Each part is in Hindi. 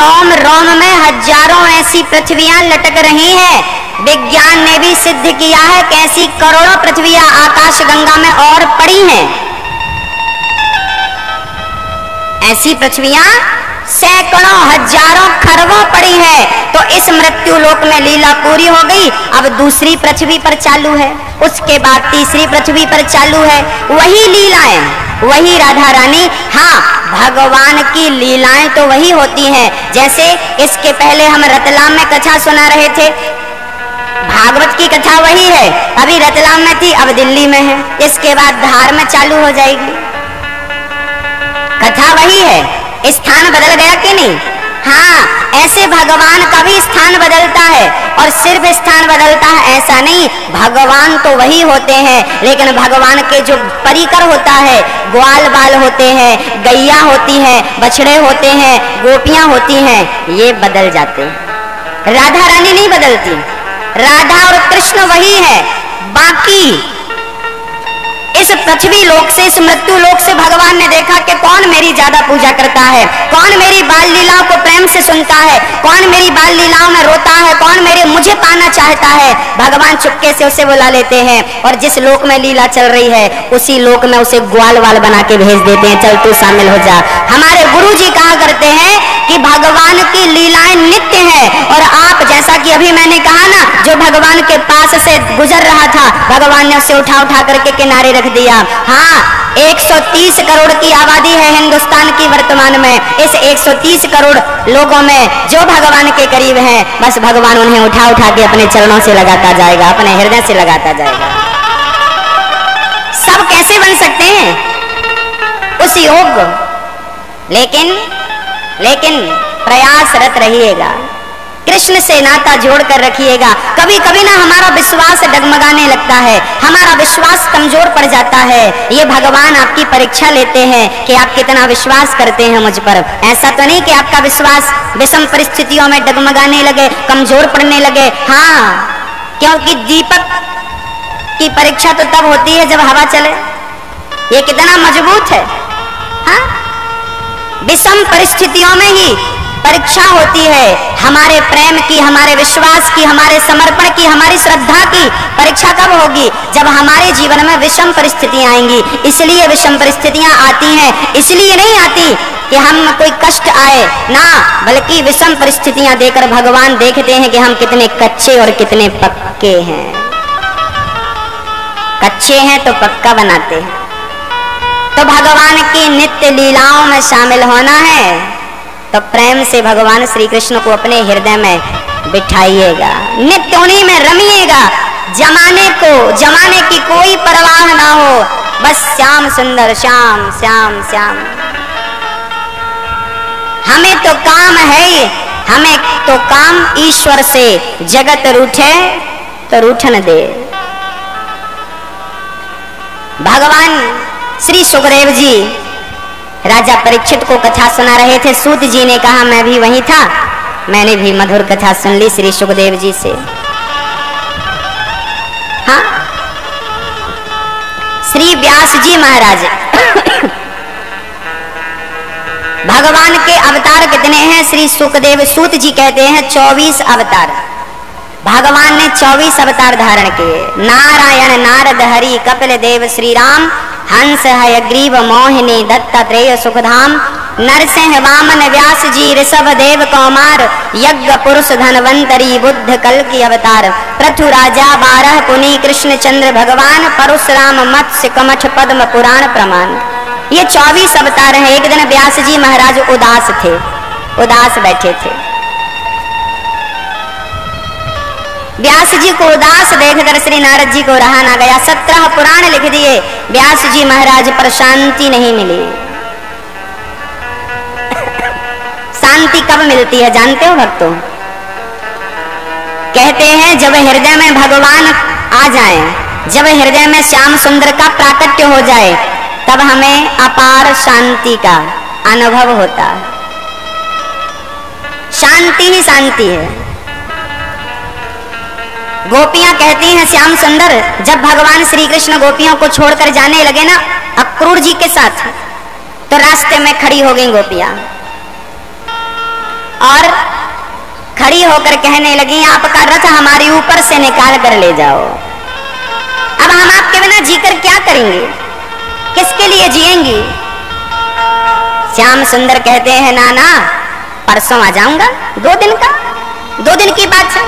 रोम रोम में हजारों ऐसी पृथ्वियां लटक रही हैं। विज्ञान ने भी सिद्ध किया है कि ऐसी करोड़ों पृथ्वियां आकाश गंगा में और पड़ी हैं। ऐसी पृथ्वियां सैकड़ों हजारों खरबों पड़ी है। तो इस मृत्यु लोक में लीला पूरी हो गई। अब दूसरी पृथ्वी पर चालू है, उसके बाद तीसरी पृथ्वी पर चालू है। वही लीलाएं, वही राधा रानी। हाँ, भगवान की लीलाएं तो वही होती हैं। जैसे इसके पहले हम रतलाम में कथा सुना रहे थे, भागवत की कथा वही है। अभी रतलाम में थी, अब दिल्ली में है, इसके बाद धार में चालू हो जाएगी। कथा वही है, स्थान बदल गया कि नहीं? हाँ, ऐसे भगवान का भी स्थान बदलता है। और सिर्फ स्थान बदलता है ऐसा नहीं, भगवान तो वही होते हैं, लेकिन भगवान के जो परिकर होता है, ग्वाल बाल होते हैं, गैया होती है, बछड़े होते हैं, गोपियां होती हैं, ये बदल जाते हैं। राधा रानी नहीं बदलती, राधा और कृष्ण वही है। बाकी इस पृथ्वी लोक से, इस मृत्यु लोक से भगवान ने देखा कि कौन मेरी ज्यादा पूजा करता है, कौन मेरी बाल लीलाओं को प्रेम से सुनता है, कौन मेरी बाल लीलाओं में रोता है, कौन मुझे पाना चाहता है। भगवान चुपके से उसे बुला लेते हैं और जिस लोक में लीला चल रही है उसी लोक में उसे ग्वाल वाल बना के भेज देते हैं, चल तू शामिल हो जा। हमारे गुरु जी कहा करते हैं कि भगवान की लीलाएं नित्य है। और आप, जैसा कि अभी मैंने कहा ना, जो भगवान के पास से गुजर रहा था, भगवान ने उसे उठा उठा करके किनारे रख दिया। हाँ, 130 करोड़ की आबादी है हिंदुस्तान की वर्तमान में। इस 130 करोड़ लोगों में जो भगवान के करीब हैं, बस भगवान उन्हें उठा उठा के अपने चरणों से लगाता जाएगा, अपने हृदय से लगाता जाएगा। सब कैसे बन सकते हैं? उस योग्य, लेकिन प्रयासरत रहिएगा, कृष्ण से नाता जोड़कर रखिएगा। कभी कभी ना हमारा विश्वास डगमगाने लगता है, हमारा विश्वास कमजोर पड़ जाता है। ये भगवान आपकी परीक्षा लेते हैं कि आप कितना विश्वास करते हैं मुझ पर। ऐसा तो नहीं कि आपका विश्वास विषम परिस्थितियों में डगमगाने लगे, कमजोर पड़ने लगे। हाँ, क्योंकि दीपक की परीक्षा तो तब होती है जब हवा चले। ये कितना मजबूत है। हाँ, विषम परिस्थितियों में ही परीक्षा होती है। हमारे प्रेम की, हमारे विश्वास की, हमारे समर्पण की, हमारी श्रद्धा की परीक्षा कब होगी? जब हमारे जीवन में विषम परिस्थितियां आएंगी। इसलिए विषम परिस्थितियां आती हैं, इसलिए नहीं आती कि हम कोई कष्ट आए ना, बल्कि विषम परिस्थितियां देकर भगवान देखते हैं कि हम कितने कच्चे और कितने पक्के हैं। कच्चे हैं तो पक्का बनाते हैं। तो भगवान की नित्य लीलाओं में शामिल होना है तो प्रेम से भगवान श्री कृष्ण को अपने हृदय में बिठाइएगा, नित्य उन्हीं में रमिएगा। जमाने की कोई परवाह ना हो, बस श्याम सुंदर श्याम श्याम श्याम। हमें तो काम है, हमें तो काम ईश्वर से। जगत रूठे तो रूठन दे। भगवान श्री सुखदेव जी राजा परीक्षित को कथा सुना रहे थे। सूत जी ने कहा मैं भी वहीं था, मैंने भी मधुर कथा सुन ली श्री सुखदेव जी से। हाँ, श्री व्यास जी महाराज भगवान के अवतार कितने हैं? श्री सुखदेव सूत जी कहते हैं 24 अवतार। भगवान ने 24 अवतार धारण किए। नारायण, नारद, हरि, कपिल देव, श्री राम, हंस, हयग्रीव, मोहिनी, दत्तात्रेय, सुखधाम, नरसिंह, वामन, व्यास जी, ऋषभ देव, कौमार, यज्ञ पुरुष, धनवंतरी, बुद्ध, कल की अवतार, पृथु राजा, 12 पुनि, कृष्ण चंद्र भगवान, परशुराम, मत्स्य, कमठ, पद्म, पुराण, प्रमाण। ये 24 अवतार हैं। एक दिन व्यास जी महाराज उदास थे, उदास बैठे थे। व्यास जी को उदास देखकर श्री नारद जी को रहा ना गया। 17 पुराण लिख दिए, व्यास जी महाराज पर शांति नहीं मिली। शांति कब मिलती है जानते हो भक्तों? कहते हैं जब हृदय में भगवान आ जाए, जब हृदय में श्याम सुंदर का प्राकट्य हो जाए, तब हमें अपार शांति का अनुभव होता है। शांति ही शांति है। गोपियां कहती हैं श्याम सुंदर, जब भगवान श्री कृष्ण गोपियों को छोड़कर जाने लगे ना अक्रूर जी के साथ, तो रास्ते में खड़ी हो गई गोपियां और खड़ी होकर कहने लगी, आपका रथ हमारे ऊपर से निकाल कर ले जाओ। अब हम आपके बिना जीकर क्या करेंगे, किसके लिए जिएंगी? श्याम सुंदर कहते हैं, नाना परसों आ जाऊंगा, 2 दिन का, 2 दिन की बात है।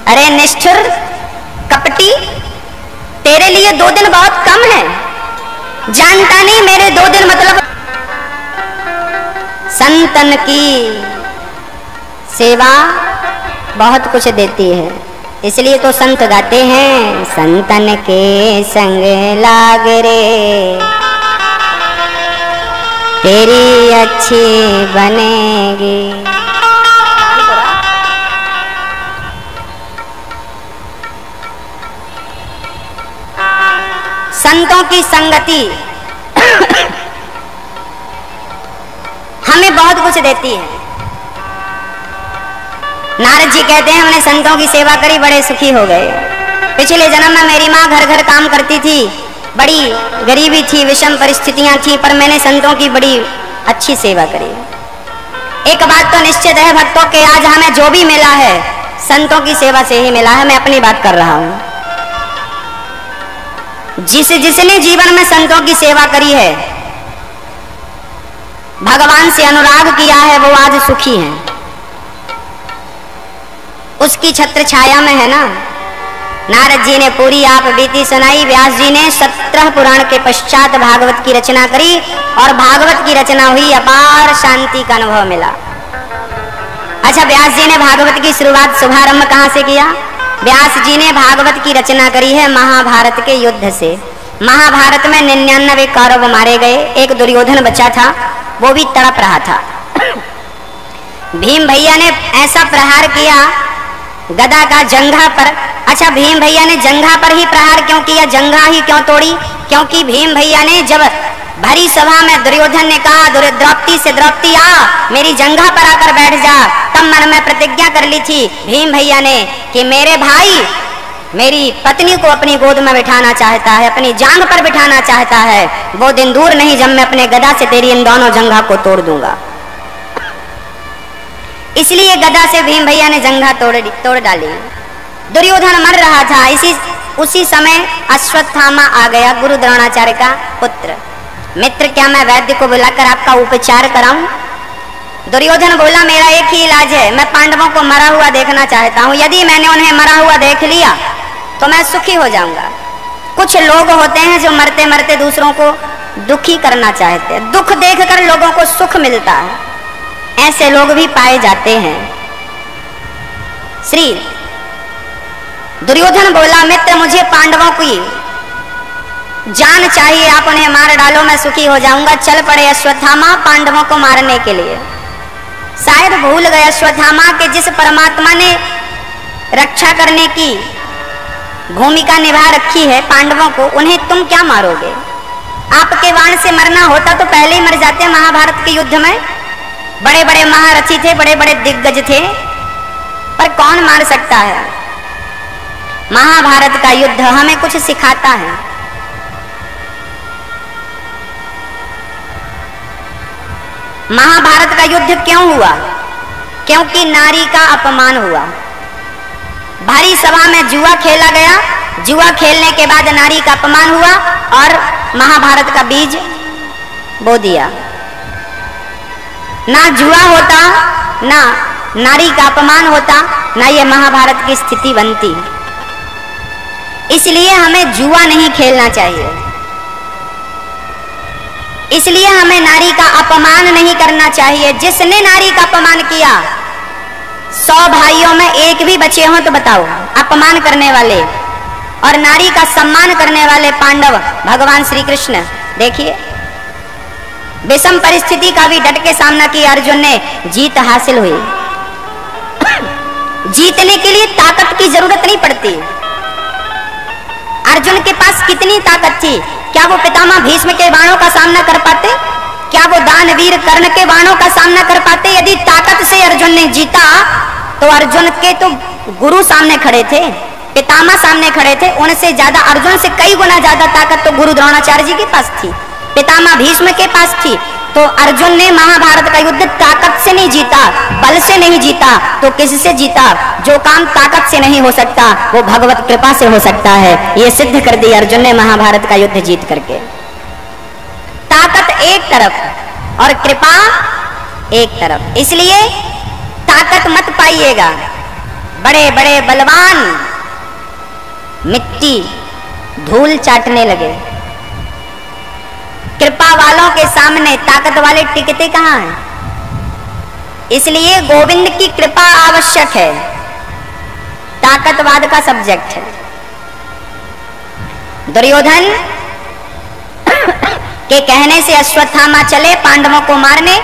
अरे निष्ठुर कपटी, तेरे लिए 2 दिन बहुत कम है, जानता नहीं मेरे 2 दिन मतलब। संतन की सेवा बहुत कुछ देती है, इसलिए तो संत गाते हैं, संतन के संग लाग रे तेरी अच्छी बनेगी। संतों की संगति हमें बहुत कुछ देती है। नारद जी कहते हैं, हमने संतों की सेवा करी, बड़े सुखी हो गए। पिछले जन्म में मेरी माँ घर घर काम करती थी, बड़ी गरीबी थी, विषम परिस्थितियां थी, पर मैंने संतों की बड़ी अच्छी सेवा करी। एक बात तो निश्चित है भक्तों के, आज हमें जो भी मिला है संतों की सेवा से ही मिला है। मैं अपनी बात कर रहा हूं। जिसने जीवन में संतों की सेवा करी है, भगवान से अनुराग किया है, वो आज सुखी है। उसकी छत्र छाया में है ना। नारद जी ने पूरी आप बीती सुनाई, व्यास जी ने 17 पुराण के पश्चात भागवत की रचना करी, और भागवत की रचना हुई, अपार शांति का अनुभव मिला। अच्छा, व्यास जी ने भागवत की शुरुआत, शुभारंभ कहां से किया? व्यास जी ने भागवत की रचना करी है महाभारत के युद्ध से। महाभारत में 99 कौरव मारे गए, एक दुर्योधन बचा था, वो भी तड़प रहा था। भीम भैया ने ऐसा प्रहार किया गदा का जंघा पर। अच्छा, भीम भैया ने जंघा पर ही प्रहार क्यों किया, जंघा ही क्यों तोड़ी? क्योंकि भीम भैया ने जब भरी सभा में दुर्योधन ने कहा, द्रौपदी से, द्रौपदी आ मेरी जंघा पर आकर बैठ जा, तब मन में प्रतिज्ञा कर ली थी भीम भैया ने कि मेरे भाई मेरी पत्नी को अपनी गोद में बिठाना चाहता है, अपनी जांघ पर बिठाना चाहता है, वो दिन दूर नहीं जब मैं अपने गदा से तेरी इन दोनों जंघा को तोड़ दूंगा। इसलिए गदा से भीम भैया ने जंघा तोड़ डाली। दुर्योधन मर रहा था। उसी समय अश्वत्थामा आ गया, गुरु द्रोणाचार्य का पुत्र। मित्र, क्या मैं वैद्य को बुलाकर आपका उपचार कराऊं? दुर्योधन बोला, मेरा एक ही इलाज है, मैं पांडवों को मरा हुआ देखना चाहता हूं। यदि मैंने उन्हें मरा हुआ देख लिया तो मैं सुखी हो जाऊंगा। कुछ लोग होते हैं जो मरते मरते दूसरों को दुखी करना चाहते हैं, दुख देखकर लोगों को सुख मिलता है, ऐसे लोग भी पाए जाते हैं। श्री दुर्योधन बोला, मित्र मुझे पांडवों की जान चाहिए, आप उन्हें मार डालो, मैं सुखी हो जाऊंगा। चल पड़े अश्वत्थामा पांडवों को मारने के लिए। शायद भूल गए अश्वत्थामा के जिस परमात्मा ने रक्षा करने की भूमिका निभा रखी है पांडवों को, उन्हें तुम क्या मारोगे? आपके बाण से मरना होता तो पहले ही मर जाते। महाभारत के युद्ध में बड़े बड़े महारथी थे, बड़े बड़े दिग्गज थे, पर कौन मार सकता है? महाभारत का युद्ध हमें कुछ सिखाता है। महाभारत का युद्ध क्यों हुआ? क्योंकि नारी का अपमान हुआ। भारी सभा में जुआ खेला गया, जुआ खेलने के बाद नारी का अपमान हुआ और महाभारत का बीज बो दिया। ना जुआ होता, ना नारी का अपमान होता, ना ये महाभारत की स्थिति बनती। इसलिए हमें जुआ नहीं खेलना चाहिए, इसलिए हमें नारी का अपमान नहीं करना चाहिए। जिसने नारी का अपमान किया, 100 भाइयों में एक भी बचे हों तो बताओ, अपमान करने वाले और नारी का सम्मान करने वाले पांडव भगवान श्री कृष्ण। देखिए, विषम परिस्थिति का भी डट के सामना किया, अर्जुन ने जीत हासिल हुई। जीतने के लिए ताकत की जरूरत नहीं पड़ती। अर्जुन के पास कितनी ताकत थी? क्या वो पितामह भीष्म के बाणों का सामना कर पाते? क्या वो दानवीर कर्ण के बाणों का सामना कर पाते? यदि ताकत से अर्जुन ने जीता तो अर्जुन के तो गुरु सामने खड़े थे, पितामह सामने खड़े थे, उनसे ज्यादा, अर्जुन से कई गुना ज्यादा ताकत तो गुरु द्रोणाचार्य जी के पास थी, पितामह भीष्म के पास थी। तो अर्जुन ने महाभारत का युद्ध ताकत से नहीं जीता, बल से नहीं जीता तो किससे जीता? जो काम ताकत से नहीं हो सकता वो भगवत कृपा से हो सकता है। ये सिद्ध कर दिया अर्जुन ने महाभारत का युद्ध जीत करके। ताकत एक तरफ और कृपा एक तरफ, इसलिए ताकत मत पाइएगा। बड़े बड़े बलवान मिट्टी धूल चाटने लगे, कृपा वालों के सामने ताकत वाले टिकते कहां हैं? इसलिए गोविंद की कृपा आवश्यक है, ताकतवाद का सब्जेक्ट है। दुर्योधन के कहने से अश्वत्थामा चले पांडवों को मारने।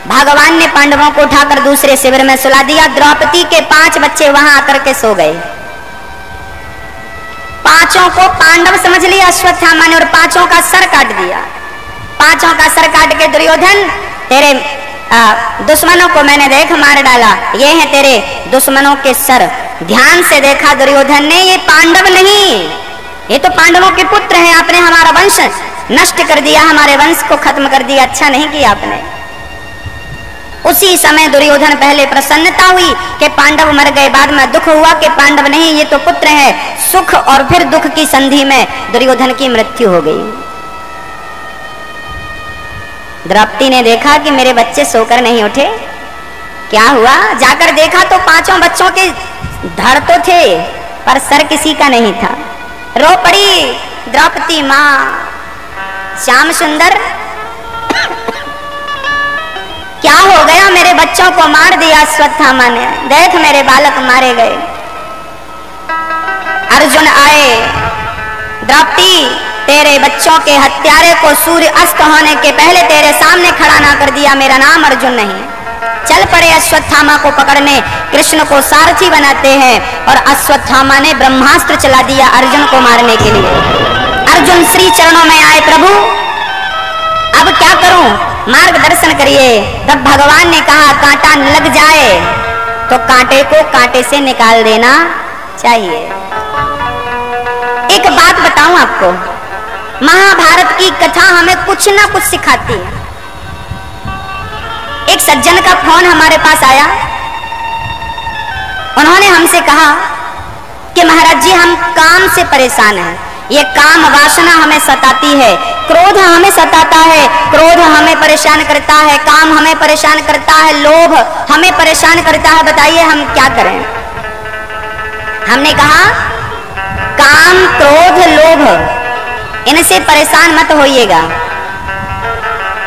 भगवान ने पांडवों को उठाकर दूसरे शिविर में सुला दिया। द्रौपदी के 5 बच्चे वहां आकर के सो गए। पांचों को पांडव समझ लिया अश्वत्थामा ने और पांचों का सर काट दिया। पांचों का सर काट के दुर्योधन, तेरे दुश्मनों को मैंने देख मार डाला, ये हैं तेरे दुश्मनों के सर। ध्यान से देखा दुर्योधन ने, ये पांडव नहीं, ये तो पांडवों के पुत्र हैं। आपने हमारा वंश नष्ट कर दिया, हमारे वंश को खत्म कर दिया, अच्छा नहीं किया आपने। उसी समय दुर्योधन पहले प्रसन्नता हुई कि पांडव मर गए, बाद में दुख हुआ कि पांडव नहीं, ये तो पुत्र है। सुख और फिर दुख की संधि में दुर्योधन की मृत्यु हो गई। द्रौपदी ने देखा कि मेरे बच्चे सोकर नहीं उठे, क्या हुआ? जाकर देखा तो पांचों बच्चों के धड़ तो थे पर सर किसी का नहीं था। रो पड़ी द्रौपदी मां। श्याम सुंदर क्या हो गया? मेरे बच्चों को मार दिया अश्वत्थामा ने, देख मेरे बालक मारे गए। अर्जुन आए, द्रौपदी तेरे बच्चों के हत्यारे को सूर्य अस्त होने के पहले तेरे सामने खड़ा ना कर दिया, मेरा नाम अर्जुन नहीं। चल पड़े अश्वत्थामा को पकड़ने, कृष्ण को सारथी बनाते हैं और अश्वत्थामा ने ब्रह्मास्त्र चला दिया अर्जुन को मारने के लिए। अर्जुन श्री चरणों में आए, प्रभु अब क्या करूं, मार्गदर्शन करिए। तब भगवान ने कहा कांटा लग जाए तो कांटे को कांटे से निकाल देना चाहिए। एक बात बताऊं आपको, महाभारत की कथा हमें कुछ ना कुछ सिखाती है। एक सज्जन का फोन हमारे पास आया, उन्होंने हमसे कहा कि महाराज जी हम काम से परेशान हैं, ये काम वासना हमें सताती है, क्रोध हमें सताता है, क्रोध हमें परेशान करता है, काम हमें परेशान करता है, लोभ हमें परेशान करता है, बताइए हम क्या करें? हमने कहा काम क्रोध लोभ इनसे परेशान मत होइएगा।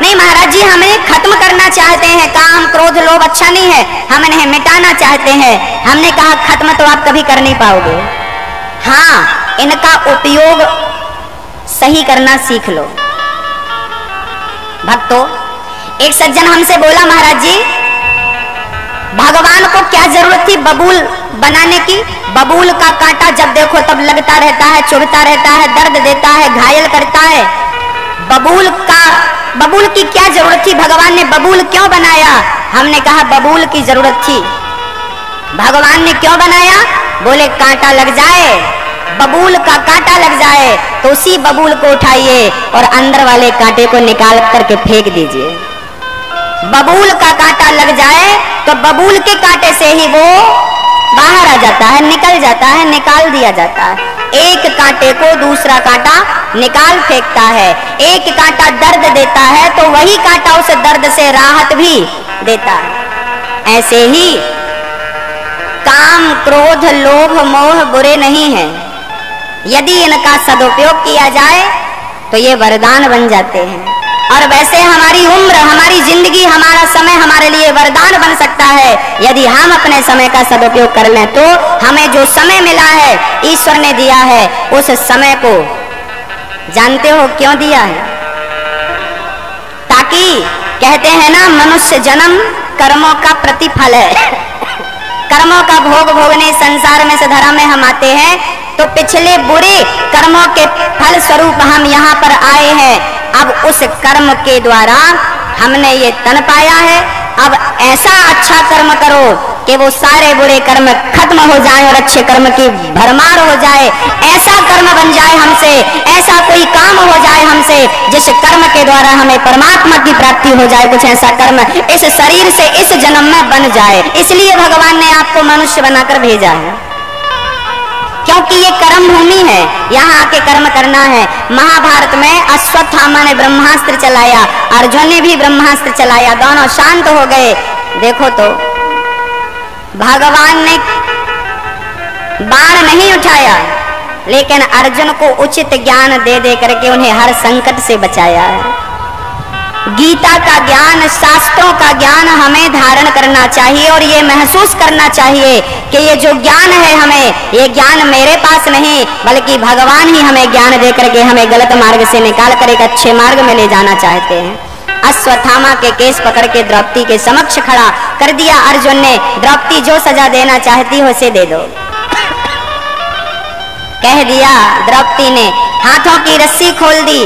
नहीं महाराज जी हमें खत्म करना चाहते हैं, काम क्रोध लोभ अच्छा नहीं है, हम इन्हें मिटाना चाहते हैं। हमने कहा खत्म तो आप कभी कर नहीं पाओगे, हाँ इनका उपयोग सही करना सीख लो। भक्तों, एक सज्जन हमसे बोला महाराज जी भगवान को क्या जरूरत थी बबूल बनाने की? बबूल का कांटा जब देखो तब लगता रहता है, चुभता रहता है, दर्द देता है, घायल करता है। बबूल की क्या जरूरत थी? भगवान ने बबूल क्यों बनाया? हमने कहा बबूल की जरूरत थी। भगवान ने क्यों बनाया? बोले कांटा लग जाए, बबूल का कांटा लग जाए तो उसी बबूल को उठाइए और अंदर वाले कांटे को निकाल करके फेंक दीजिए। बबूल का कांटा लग जाए तो बबूल के कांटे से ही वो बाहर आ जाता है, निकल जाता है, निकाल दिया जाता है। एक कांटे को दूसरा कांटा निकाल फेंकता है। एक कांटा दर्द देता है तो वही कांटा उस दर्द से राहत भी देता है। ऐसे ही काम क्रोध लोभ मोह बुरे नहीं हैं, यदि इनका सदुपयोग किया जाए तो ये वरदान बन जाते हैं। और वैसे हमारी उम्र, हमारी जिंदगी, हमारा समय हमारे लिए वरदान बन सकता है यदि हम अपने समय का सदुपयोग कर लें। तो हमें जो समय मिला है, ईश्वर ने दिया है, उस समय को जानते हो क्यों दिया है? ताकि कहते हैं ना मनुष्य जन्म कर्मों का प्रतिफल है। कर्मों का भोग भोगने संसार में से धरा में हम आते हैं, तो पिछले बुरे कर्मों के फल स्वरूप हम यहाँ पर आए हैं। अब उस कर्म के द्वारा हमने ये तन पाया है, अब ऐसा अच्छा कर्म करो कि वो सारे बुरे कर्म खत्म हो जाएं और अच्छे कर्म की भरमार हो जाए। ऐसा कर्म बन जाए हमसे, ऐसा कोई काम हो जाए हमसे जिस कर्म के द्वारा हमें परमात्मा की प्राप्ति हो जाए। कुछ ऐसा कर्म इस शरीर से इस जन्म में बन जाए। इसलिए भगवान ने आपको मनुष्य बनाकर भेजा है, क्योंकि ये कर्म भूमि है, यहाँ आके कर्म करना है। महाभारत में अश्वत्थामा ने ब्रह्मास्त्र चलाया, अर्जुन ने भी ब्रह्मास्त्र चलाया, दोनों शांत हो गए। देखो तो भगवान ने बाण नहीं उठाया, लेकिन अर्जुन को उचित ज्ञान दे दे करके उन्हें हर संकट से बचाया है। गीता का ज्ञान, शास्त्रों का ज्ञान हमें धारण करना चाहिए और ये महसूस करना चाहिए कि ये जो ज्ञान है हमें, ये ज्ञान मेरे पास नहीं बल्कि भगवान ही हमें ज्ञान दे करके हमें गलत मार्ग से निकाल कर एक अच्छे मार्ग में ले जाना चाहते हैं। अश्वत्थामा के केस पकड़ के द्रौपदी के समक्ष खड़ा कर दिया अर्जुन ने। द्रौपदी जो सजा देना चाहती हो उसे दे दो, कह दिया। द्रौपदी ने हाथों की रस्सी खोल दी,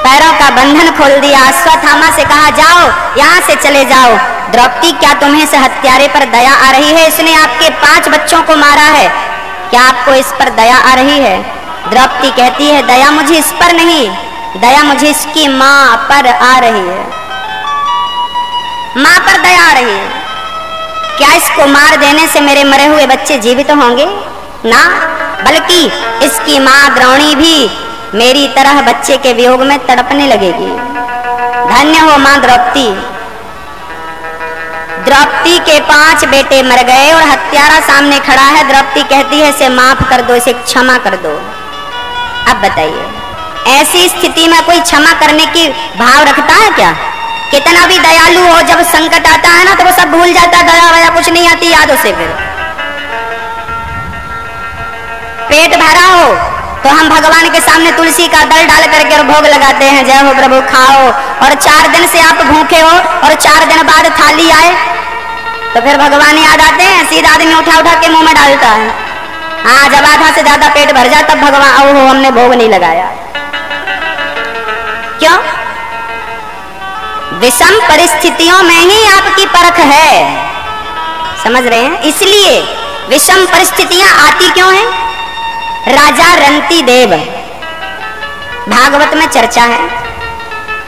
पैरों का बंधन खोल दिया। अश्वत्थामा से कहा जाओ, यहाँ से चले जाओ। द्रौपदी, क्या तुम्हें इस हत्यारे पर दया आ रही है? इसने आपके 5 बच्चों को मारा है, क्या आपको इस पर दया आ रही है? द्रौपदी कहती है, दया मुझे इस पर नहीं, दया मुझे इसकी माँ पर आ रही है। माँ पर दया आ रही है। क्या इसको मार देने से मेरे मरे हुए बच्चे जीवित होंगे? ना, बल्कि इसकी माँ द्रोणी भी मेरी तरह बच्चे के वियोग में तड़पने लगेगी। धन्य हो मां द्रौपदी। द्रौपदी के 5 बेटे मर गए और हत्यारा सामने खड़ा है। द्रौपदी कहती है इसे माफ कर दो, इसे क्षमा कर दो। अब बताइए, ऐसी स्थिति में कोई क्षमा करने की भाव रखता है क्या? कितना भी दयालु हो, जब संकट आता है ना तो वो सब भूल जाता, दया वया कुछ नहीं आती याद उसे। फिर पेट भरा हो तो हम भगवान के सामने तुलसी का दल डाल करके और भोग लगाते हैं, जय हो प्रभु खाओ। और 4 दिन से आप भूखे हो और 4 दिन बाद थाली आए तो फिर भगवान याद आते हैं। सीधा आदमी उठा उठा के मुंह में डालता है। हाँ, जब आधा से ज्यादा पेट भर जाए तब भगवान ओहो हमने भोग नहीं लगाया। क्यों? विषम परिस्थितियों में ही आपकी परख है, समझ रहे हैं? इसलिए विषम परिस्थितियां आती क्यों हैं? राजा रंती देव, भागवत में चर्चा है।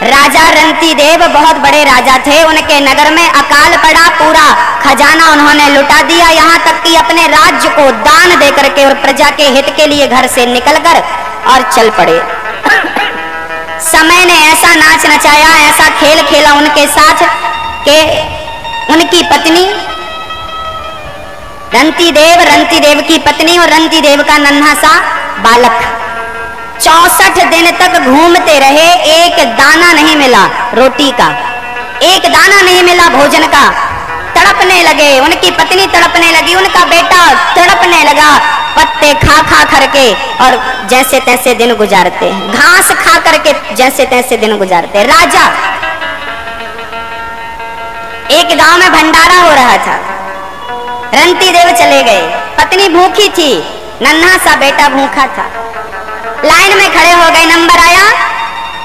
राजा रंती देव बहुत बड़े राजा थे, उनके नगर में अकाल पड़ा, पूरा खजाना उन्होंने लुटा दिया, यहाँ तक कि अपने राज्य को दान दे करके और प्रजा के हित के लिए घर से निकलकर और चल पड़े। समय ने ऐसा नाच नचाया, ऐसा खेल खेला उनके साथ कि उनकी पत्नी रंती देव की पत्नी और रंती देव का नन्हा सा बालक 64 दिन तक घूमते रहे। एक दाना नहीं मिला रोटी का, एक दाना नहीं मिला भोजन का। तड़पने लगे, उनकी पत्नी तड़पने लगी, उनका बेटा तड़पने लगा। पत्ते खा खा करके और जैसे तैसे दिन गुजारते हैं, घास खा करके जैसे तैसे दिन गुजारते। राजा, एक गांव में भंडारा हो रहा था, रंती देव चले गए। पत्नी भूखी थी, नन्हा सा बेटा भूखा था। लाइन में खड़े हो गए, नंबर आया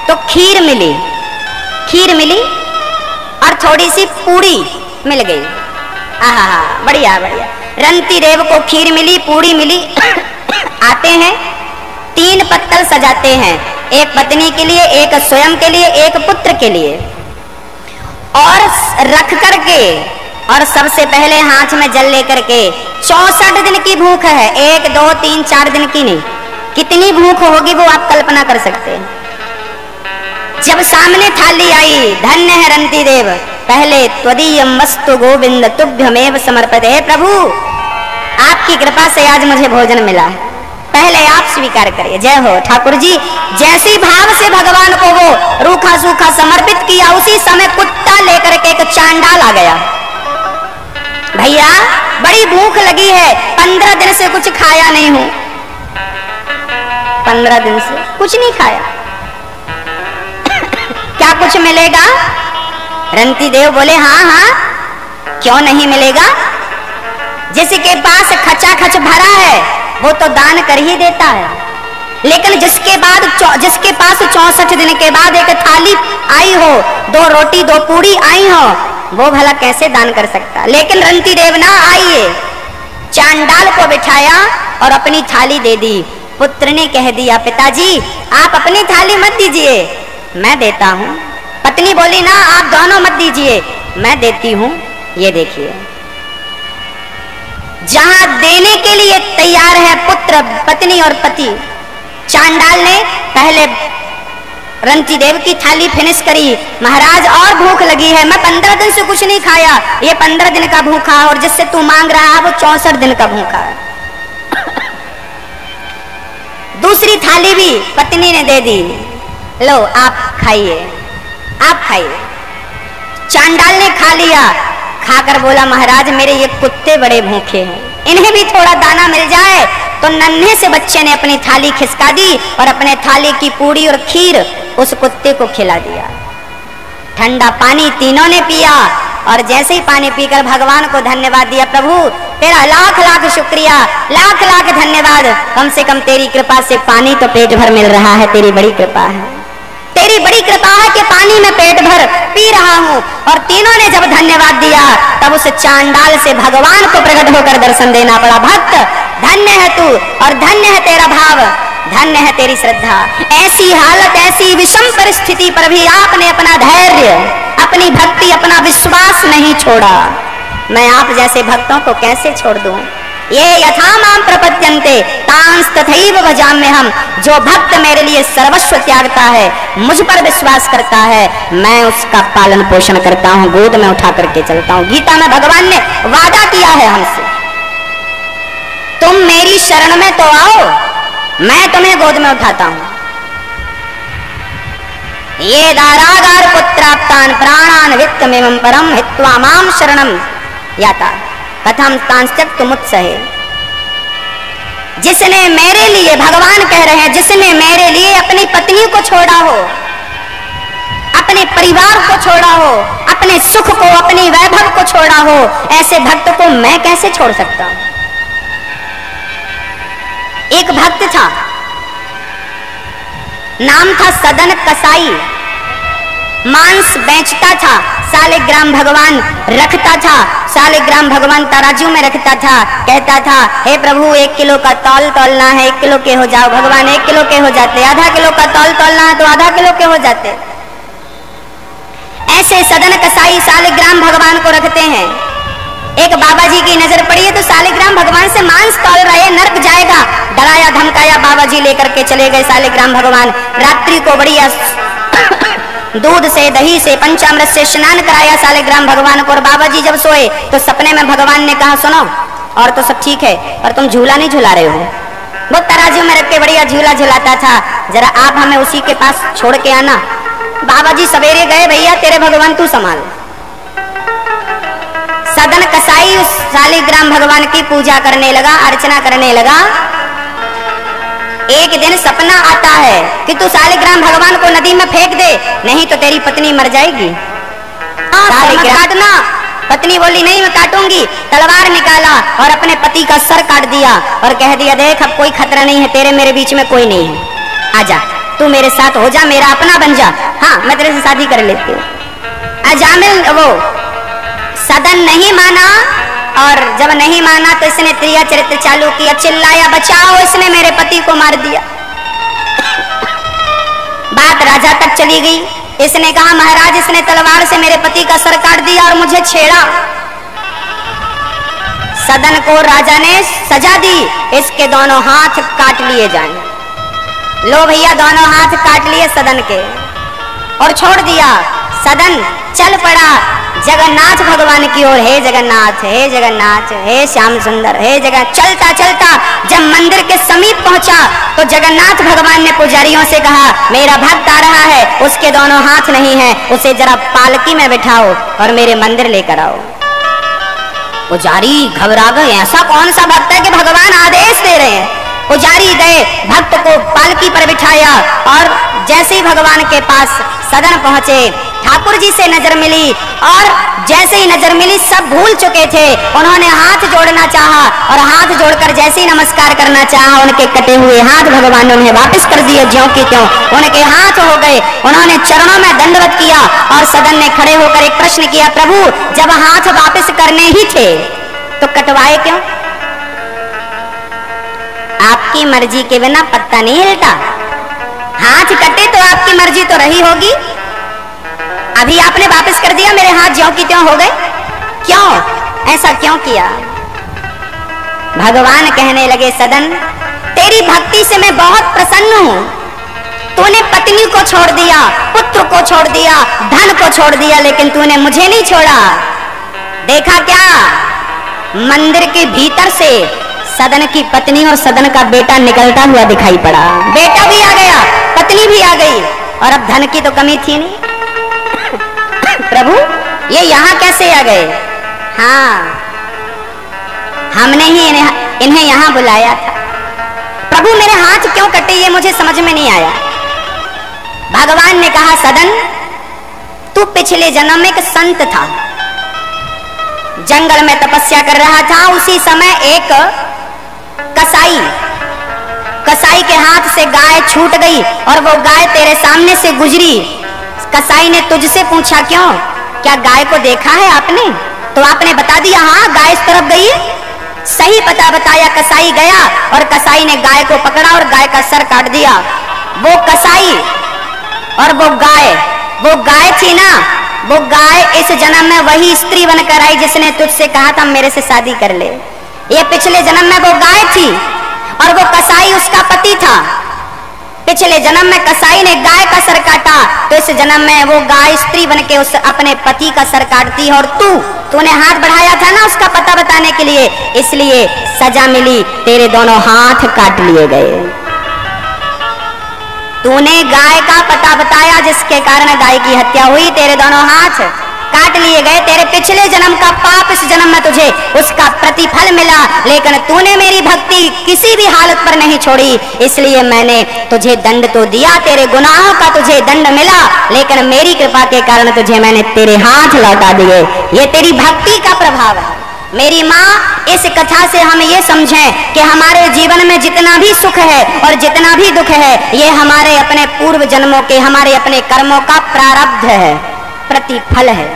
तो खीर मिली और थोड़ी सी पूड़ी मिल गई। आहा, बढ़िया बढ़िया। रंती देव को खीर मिली, पूड़ी मिली। आते हैं, 3 पत्तल सजाते हैं, एक पत्नी के लिए, एक स्वयं के लिए, एक पुत्र के लिए, और रख करके और सबसे पहले हाथ में जल लेकर के 64 दिन की भूख है, 1 2 3 4 दिन की नहीं, कितनी भूख होगी वो आप कल्पना कर सकते हैं। जब सामने थाली आई, धन्य है रंती देव, पहले त्वदीयम वस्तु गोविंद तुभ्यमेव समर्पिते। हे प्रभु, आपकी कृपा से आज मुझे भोजन मिला है, पहले आप स्वीकार करिए। जय हो ठाकुर जी। जैसी भाव से भगवान को वो रूखा सूखा समर्पित किया, उसी समय कुत्ता लेकर के एक चांडाल आ गया। भैया बड़ी भूख लगी है, 15 दिन से कुछ खाया नहीं हूं, 15 दिन से कुछ नहीं खाया, क्या कुछ मिलेगा? रंती देव बोले हाँ हाँ, क्यों नहीं मिलेगा? जिसके पास खचाखच भरा है वो तो दान कर ही देता है, लेकिन जिसके पास 64 दिन के बाद एक थाली आई हो, 2 रोटी 2 पूड़ी आई हो, वो भला कैसे दान कर सकता। लेकिन रंती देव ना आइए, चांडाल को बिठाया और अपनी थाली दे दी। पुत्र ने कह दिया, पिताजी आप अपनी थाली मत दीजिए, मैं देता हूँ। पत्नी बोली, ना आप दोनों मत दीजिए, मैं देती हूँ। ये देखिए, जहां देने के लिए तैयार है पुत्र, पत्नी और पति, चांडाल ने पहले रंती देव की थाली फिनिश करी। महाराज और भूख लगी है, मैं 15 दिन से कुछ नहीं खाया, ये 15 दिन का भूखा, और जिससे तू मांग रहा है वो 64 दिन का भूखा है। दूसरी थाली भी पत्नी ने दे दी, लो आप खाइए, आप खाइए। चांडाल ने खा लिया, खाकर बोला, महाराज मेरे ये कुत्ते बड़े भूखे हैं, इन्हें भी थोड़ा दाना मिल जाए। तो नन्हे से बच्चे ने अपनी थाली खिसका दी और अपने थाली की पूड़ी और खीर उस कुत्ते को खिला दिया। ठंडा पानी तीनों ने पिया और जैसे ही पानी पीकर भगवान को धन्यवाद दिया, प्रभु तेरा लाख लाख शुक्रिया, लाख लाख धन्यवाद, कम से कम तेरी कृपा से पानी तो पेट भर मिल रहा है, तेरी बड़ी कृपा है, तेरी बड़ी कृपा है कि पानी में पेट भर पी रहा हूँ। और तीनों ने जब धन्यवाद दिया तब उस चांडाल से भगवान को प्रकट होकर दर्शन देना पड़ा। भक्त धन्य है तू और धन्य है तेरा भाव, धन्य है तेरी श्रद्धा। ऐसी हालत, ऐसी विषम परिस्थिति पर भी आपने अपना धैर्य, अपनी भक्ति, अपना विश्वास नहीं छोड़ा। मैं आप जैसे भक्तों को कैसे छोड़ दूं। ये यथा माम प्रपद्यन्ते तांस तथैव भजाम्यहम्। जो भक्त मेरे लिए सर्वस्व त्यागता है, मुझ पर विश्वास करता है, मैं उसका पालन पोषण करता हूँ, गोद में उठा करके चलता हूँ। गीता में भगवान ने वादा किया है हमसे, तुम मेरी शरण में तो आओ, मैं तुम्हें गोद में उठाता हूँ। ये दारागार पुत्राप्तान प्राणान वित्तमेवं परम हित्वा माम शरणम याता कथम तांस्त्यक तुमुत्सहे। जिसने मेरे लिए, भगवान कह रहे हैं, जिसने मेरे लिए अपनी पत्नी को छोड़ा हो, अपने परिवार को छोड़ा हो, अपने सुख को, अपनी वैभव को छोड़ा हो, ऐसे भक्त को मैं कैसे छोड़ सकता हूं। एक भक्त था, नाम था सदन कसाई, मांस बेचता था, सालिग्राम भगवान रखता था, सालिग्राम भगवान तराजू में रखता था, कहता था, हे प्रभु 1 किलो का तौल तौलना है, 1 किलो के हो जाओ। भगवान 1 किलो के हो जाते, आधा किलो का तौल तौलना है तो आधा किलो के हो जाते। ऐसे सदन कसाई सालिग्राम भगवान को रखते हैं। एक बाबा जी की नजर पड़ी है तो सालिग्राम भगवान से मांस तौल रहे, नर्क जाएगा, डराया धमकाया, बाबा जी लेकर के चले गए सालिग्राम भगवान। रात्रि को बढ़िया दूध से, दही से, पंचामृत से स्नान कराया सालिग्राम भगवान को। और बाबा जी जब सोए तो सपने में भगवान ने कहा, सुनो और तो सब ठीक है पर तुम झूला नहीं झुला रहे हो। वो तराजू में रख के बढ़िया झूला झुलाता था, जरा आप हमें उसी के पास छोड़ के आना। बाबा जी सवेरे गए, भैया तेरे भगवान तू संभाल। सदन कसाई उस सालिग्राम भगवान की पूजा करने लगा, अर्चना करने लगा। एक दिन सपना आता है कि तू सालिग्राम भगवान को नदी में फेंक दे, नहीं तो तेरी पत्नी मर जाएगी। काटना। पत्नी बोली, नहीं मैं काटूंगी। तलवार निकाला और अपने पति का सर काट दिया और कह दिया, देख अब कोई खतरा नहीं है, तेरे मेरे बीच में कोई नहीं है, आजा तू मेरे साथ हो जा, मेरा अपना बन जा, हाँ मैं तेरे से शादी कर लेती हूँ। अजामिल वो सदन नहीं माना, और जब नहीं माना तो इसने त्रिया चरित्र चालू किया, चिल्लाया, बचाओ इसने मेरे पति को मार दिया। बात राजा तक चली गई। इसने कहा, महाराज इसने तलवार से मेरे पति का सर काट दिया और मुझे छेड़ा। सदन को राजा ने सजा दी, इसके दोनों हाथ काट लिए जाएं। लो भैया, दोनों हाथ काट लिए सदन के और छोड़ दिया। सदन चल पड़ा जगन्नाथ भगवान की ओर। हे जगन्नाथ, हे जगन्नाथ, हे श्याम सुंदर, हे जगन्नाथ। चलता चलता जब मंदिर के समीप पहुंचा तो जगन्नाथ भगवान ने पुजारियों से कहा, मेरा भक्त आ रहा है, उसके दोनों हाथ नहीं है, उसे जरा पालकी में बिठाओ और मेरे मंदिर लेकर आओ। पुजारी घबरा गए, ऐसा कौन सा भक्त है कि भगवान आदेश दे रहे हैं। पुजारी गए, भक्त को पालकी पर बिठाया और जैसे ही भगवान के पास सदन पहुंचे, ठाकुर जी से नजर मिली और जैसे ही नजर मिली सब भूल चुके थे। उन्होंने हाथ जोड़ना चाहा और हाथ जोड़कर जैसे ही नमस्कार करना चाहा, उनके कटे हुए हाथ भगवान ने उन्हें वापस कर दिए, ज्यों की त्यों उनके हाथ हो गए। उन्होंने चरणों में दंडवत किया और सदन ने खड़े होकर एक प्रश्न किया, प्रभु जब हाथ वापस करने ही थे तो कटवाए क्यों? आपकी मर्जी के बिना पत्ता नहीं हिलता। हाथ कटे तो आपकी मर्जी तो रही होगी। अभी आपने वापस कर दिया, मेरे हाथ ज्यों की त्यों हो गए, क्यों? ऐसा क्यों किया? भगवान कहने लगे, सदन तेरी भक्ति से मैं बहुत प्रसन्न हूं। तूने पत्नी को छोड़ दिया, पुत्र को छोड़ दिया, धन को छोड़ दिया, लेकिन तूने मुझे नहीं छोड़ा। देखा क्या? मंदिर के भीतर से सदन की पत्नी और सदन का बेटा निकलता हुआ दिखाई पड़ा। बेटा भी आ गया, पत्नी भी आ गई, और अब धन की तो कमी थी नहीं। प्रभु ये यहां कैसे आ गए? हाँ, हमने ही इन्हें यहां बुलाया था। प्रभु मेरे हाथ क्यों कटे, ये मुझे समझ में नहीं आया। भगवान ने कहा, सदन तू पिछले जन्म में एक संत था, जंगल में तपस्या कर रहा था। उसी समय एक कसाई के हाथ से गाय छूट गई और वो गाय तेरे सामने से गुजरी। कसाई ने तुझसे पूछा, क्यों, क्या गाय को देखा है आपने? तो आपने बता दिया, हाँ गाय इस तरफ गई। सही पता बताया, कसाई गया और कसाई ने गाय को पकड़ा और गाय का सर काट दिया। वो कसाई और वो गाय थी ना, वो गाय इस जन्म में वही स्त्री बनकर आई जिसने तुझसे कहा था मेरे से शादी कर ले। ये पिछले जन्म में वो गाय थी और वो कसाई उसका पति था। पिछले जन्म में कसाई ने गाय का सर काटा, तो इस जन्म में वो गाय स्त्री बनके उस अपने पति का सर काटती है। और तूने हाथ बढ़ाया था ना उसका पता बताने के लिए, इसलिए सजा मिली, तेरे दोनों हाथ काट लिए गए। तूने गाय का पता बताया जिसके कारण गाय की हत्या हुई, तेरे दोनों हाथ काट लिए गए। तेरे पिछले जन्म का पाप इस जन्म में तुझे उसका प्रतिफल मिला, लेकिन तूने मेरी भक्ति किसी भी हालत पर नहीं छोड़ी, इसलिए मैंने तुझे दंड तो दिया, तेरे गुनाहों का तुझे दंड मिला, लेकिन मेरी कृपा के कारण तुझे मैंने तेरे हाथ लौटा दिए। ये तेरी भक्ति का प्रभाव है। मेरी माँ, इस कथा से हम ये समझें कि हमारे जीवन में जितना भी सुख है और जितना भी दुख है, ये हमारे अपने पूर्व जन्मों के, हमारे अपने कर्मों का प्रारब्ध है, प्रतिफल है।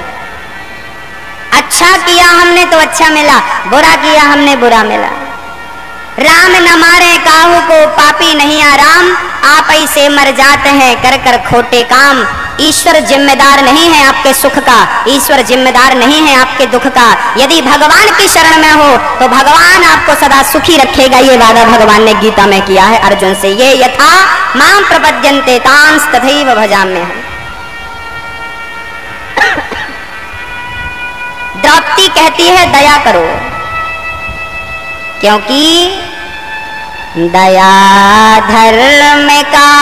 अच्छा किया हमने तो अच्छा मिला, बुरा किया हमने बुरा मिला। राम न मारे काहू को, पापी नहीं आराम, आप ऐसे मर जाते हैं कर कर खोटे काम। ईश्वर जिम्मेदार नहीं है आपके सुख का, ईश्वर जिम्मेदार नहीं है आपके दुख का। यदि भगवान की शरण में हो तो भगवान आपको सदा सुखी रखेगा। ये वादा भगवान ने गीता में किया है अर्जुन से, ये यथा मां प्रपद्यन्ते तांस तथैव भजाम्यहम्। द्रौपदी कहती है, दया करो, क्योंकि दया धर्म का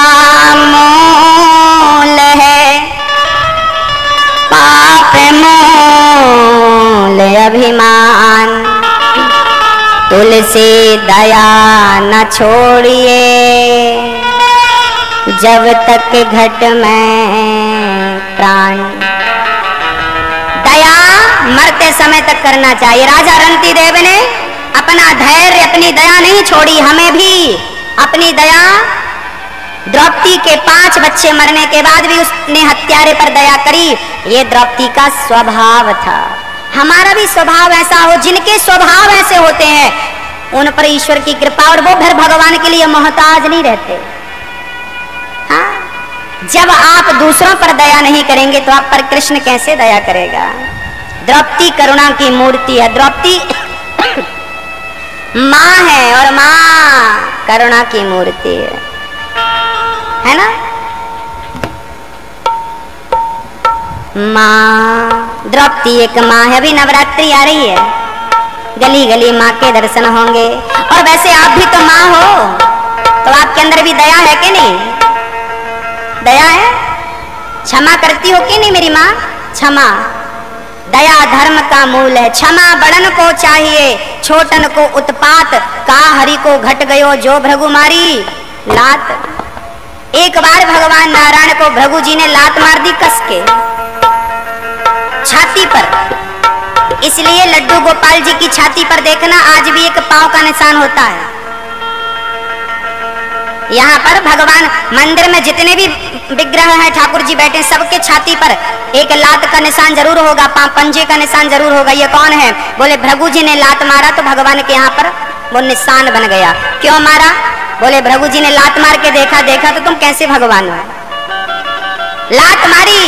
मूल है, पाप मूल अभिमान। तुलसी दया न छोड़िए, जब तक घट में प्राण। दया मरते समय तक करना चाहिए। राजा रंती देव ने अपना धैर्य, अपनी दया नहीं छोड़ी। हमें भी अपनी दया, द्रौपदी के 5 बच्चे मरने के बाद भी उसने हत्यारे पर दया करी। ये द्रौपदी का स्वभाव था। हमारा भी स्वभाव ऐसा हो, जिनके स्वभाव ऐसे होते हैं उन पर ईश्वर की कृपा, और वो फिर भगवान के लिए मोहताज नहीं रहते। हाँ, जब आप दूसरों पर दया नहीं करेंगे तो आप पर कृष्ण कैसे दया करेगा? द्रौपदी करुणा की मूर्ति है। द्रौपदी माँ है और माँ करुणा की मूर्ति है ना। माँ द्रौपदी एक माँ है। अभी नवरात्रि आ रही है, गली गली माँ के दर्शन होंगे। और वैसे आप भी तो माँ हो, तो आपके अंदर भी दया है कि नहीं? दया है? क्षमा करती हो कि नहीं मेरी माँ? क्षमा, दया धर्म का मूल है। क्षमा बड़न को चाहिए, छोटन को उत्पात, का हरि को घट गयो जो भृगु मारी लात। एक बार भगवान नारायण को भृगु जी ने लात मार दी कस के। छाती पर। इसलिए लड्डू गोपाल जी की छाती पर देखना आज भी एक पांव का निशान होता है। यहाँ पर भगवान मंदिर में जितने भी विग्रह हैं, ठाकुर जी बैठे, सबके छाती पर एक लात का निशान जरूर होगा, पंजे का निशान जरूर होगा। ये कौन है? बोले भृगु जी ने लात मारा तो भगवान के यहाँ पर वो निशान बन गया। क्यों मारा? बोले भृगु जी ने लात मार के देखा तो तुम कैसे भगवान हो? लात मारी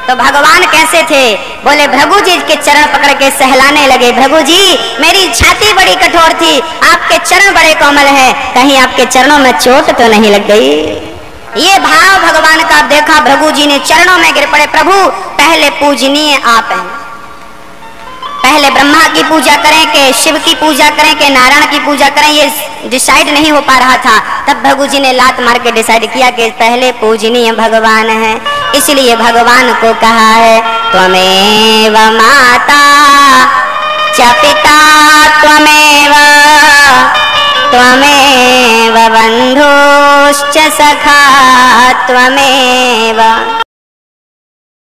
तो भगवान कैसे थे? बोले भृगु जी के चरण पकड़ के सहलाने लगे। भृगु जी मेरी छाती बड़ी कठोर थी, आपके चरण बड़े कोमल हैं, कहीं आपके चरणों में चोट तो नहीं लग गई? ये भाव भगवान का देखा, भृगु जी ने चरणों में गिर पड़े। प्रभु पहले पूजनीय आप हैं, पहले ब्रह्मा की पूजा करें कि शिव की पूजा करें कि नारायण की पूजा करें, ये डिसाइड नहीं हो पा रहा था। तब भृगु जी ने लात मार के डिसाइड किया कि पहले पूजनीय भगवान है। इसलिए भगवान को कहा है त्वमेव माता च पिता त्वमेव त्वमेव बन्धुश्च सखा त्वमेव।